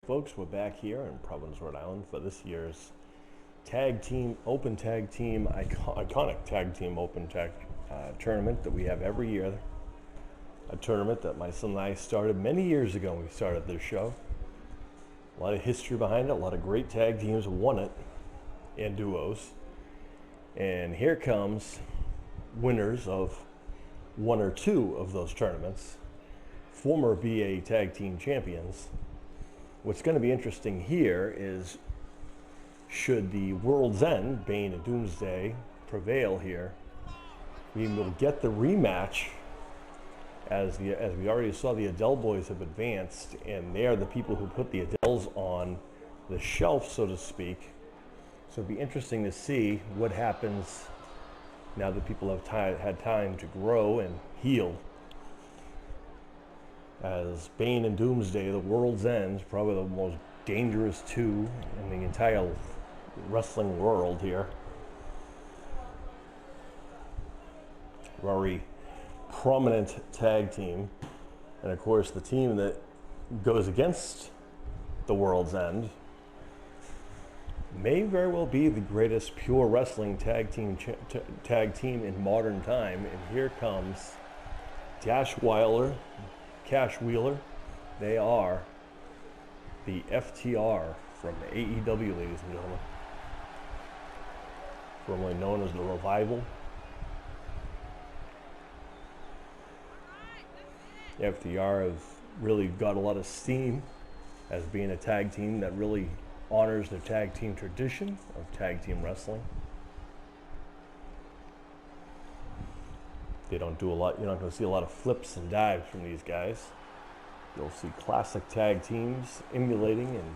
Folks, we're back here in Providence, Rhode Island for this year's iconic tag team open tag tournament that we have every year. A tournament that my son and I started many years ago when we started this show. A lot of history behind it, a lot of great tag teams won it, and duos. And here comes winners of one or two of those tournaments, former BA tag team champions. What's going to be interesting here is, should the World's End, Bane and Doomsday, prevail here, we will get the rematch, as we already saw the Adele boys have advanced, and they are the people who put the Adeles on the shelf, so to speak. So it'll be interesting to see what happens now that people have had time to grow and heal. As Bane and Doomsday, the World's End, probably the most dangerous two in the entire wrestling world here. Very prominent tag team. And of course, the team that goes against the World's End may very well be the greatest pure wrestling tag team in modern time. And here comes Cash Wheeler. They are the FTR from the AEW, ladies and gentlemen. Formerly known as the Revival. FTR have really got a lot of steam as being a tag team that really honors the tag team tradition of tag team wrestling. They don't do a lot. You're not going to see a lot of flips and dives from these guys. You'll see classic tag teams emulating and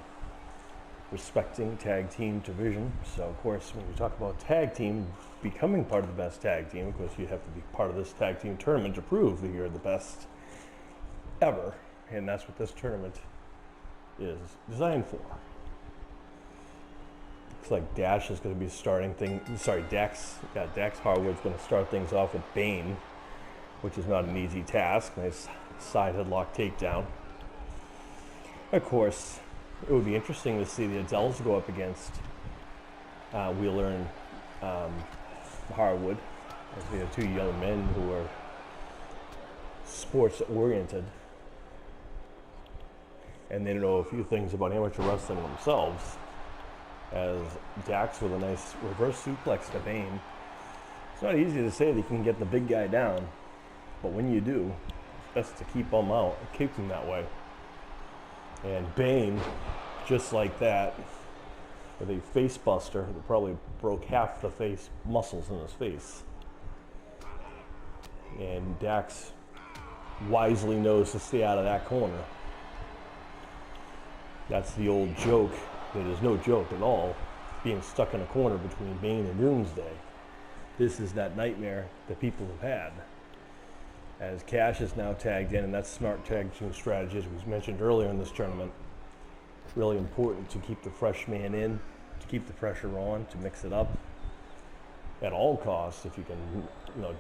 respecting tag team division. So, of course, when you talk about tag team becoming part of the best tag team, of course, you have to be part of this tag team tournament to prove that you're the best ever. And that's what this tournament is designed for. Looks like Dax is going to be starting things. Sorry, Dax Harwood's going to start things off with Bane, which is not an easy task. Nice side headlock takedown. Of course, it would be interesting to see the Adeles go up against Wheeler and Harwood, as we have two young men who are sports oriented, and they know a few things about amateur wrestling themselves. As Dax with a nice reverse suplex to Bane. It's not easy to say that you can get the big guy down, but when you do, it's best to keep him out, keep him that way. And Bane, just like that, with a face buster that probably broke half the face muscles in his face. And Dax wisely knows to stay out of that corner. That's the old joke. It is no joke at all, being stuck in a corner between Bane and Doomsday. This is that nightmare that people have had. As Cash is now tagged in, and that's smart tag team strategy, as we mentioned earlier in this tournament. Really important to keep the fresh man in, to keep the pressure on, to mix it up. At all costs, if you can,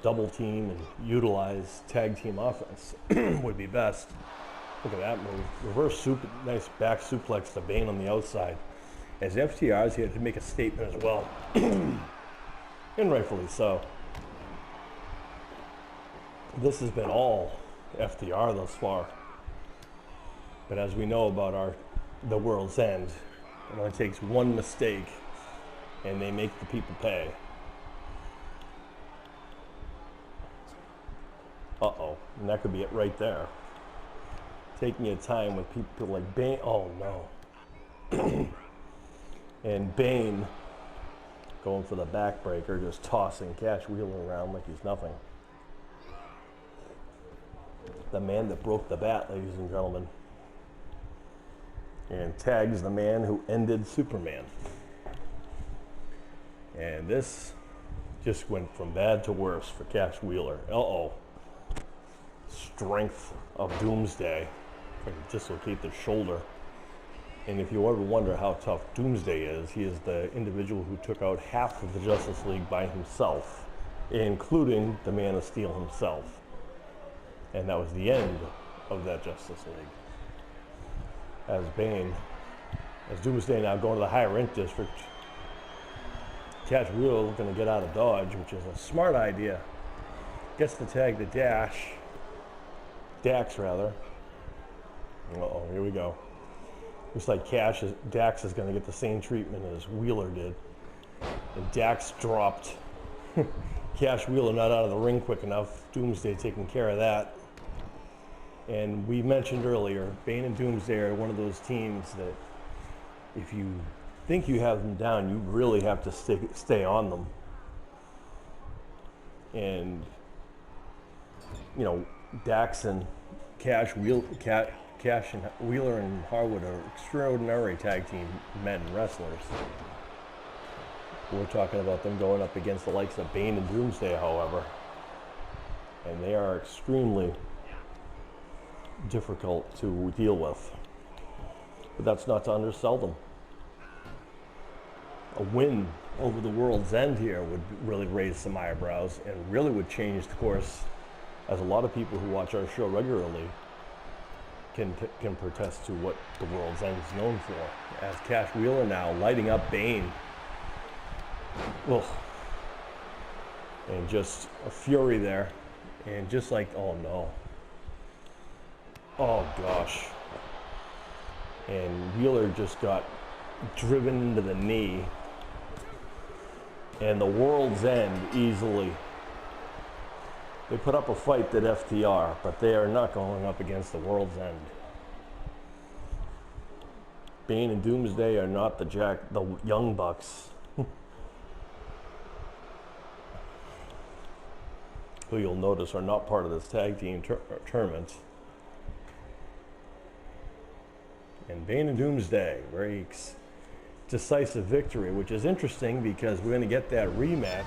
double team and utilize tag team offense, would be best. Look at that move. Reverse nice back suplex to Bane on the outside. As FTR is here to make a statement as well. And rightfully so. This has been all FTR thus far. But as we know about the World's End, it only takes one mistake and they make the people pay. Uh-oh. And that could be it right there. Taking your time with people like Bane. Oh no. And Bane going for the backbreaker, just tossing Cash Wheeler around like he's nothing. The man that broke the bat, ladies and gentlemen. And tags the man who ended Superman. And this just went from bad to worse for Cash Wheeler. Uh-oh. Strength of Doomsday. Trying to dislocate the shoulder. And if you ever wonder how tough Doomsday is, he is the individual who took out half of the Justice League by himself, including the Man of Steel himself. And that was the end of that Justice League. as Bane As Doomsday now going to the high rent district. Cash Wheeler looking to get out of Dodge, which is a smart idea. Gets the tag to Dax rather. Uh-oh, here we go. Looks like Dax is going to get the same treatment as Wheeler did. And Dax dropped. Cash Wheeler not out of the ring quick enough. Doomsday taking care of that. And we mentioned earlier, Bane and Doomsday are one of those teams that if you think you have them down, you really have to stay on them. And, you know, Dax and Cash and Wheeler and Harwood are extraordinary tag team men wrestlers. We're talking about them going up against the likes of Bane and Doomsday, however. And they are extremely difficult to deal with. But that's not to undersell them. A win over the World's End here would really raise some eyebrows and really would change the course, as a lot of people who watch our show regularly can protest to what the World's End is known for. As Cash Wheeler now lighting up Bane. Ugh. And just a fury there. And just like, oh no. Oh gosh. And Wheeler just got driven into the knee. And the World's End easily. They put up a fight at FTR, but they are not going up against the World's End. Bane and Doomsday are not the Young Bucks. Who you'll notice are not part of this tag team tournament. And Bane and Doomsday, very decisive victory, which is interesting because we're going to get that rematch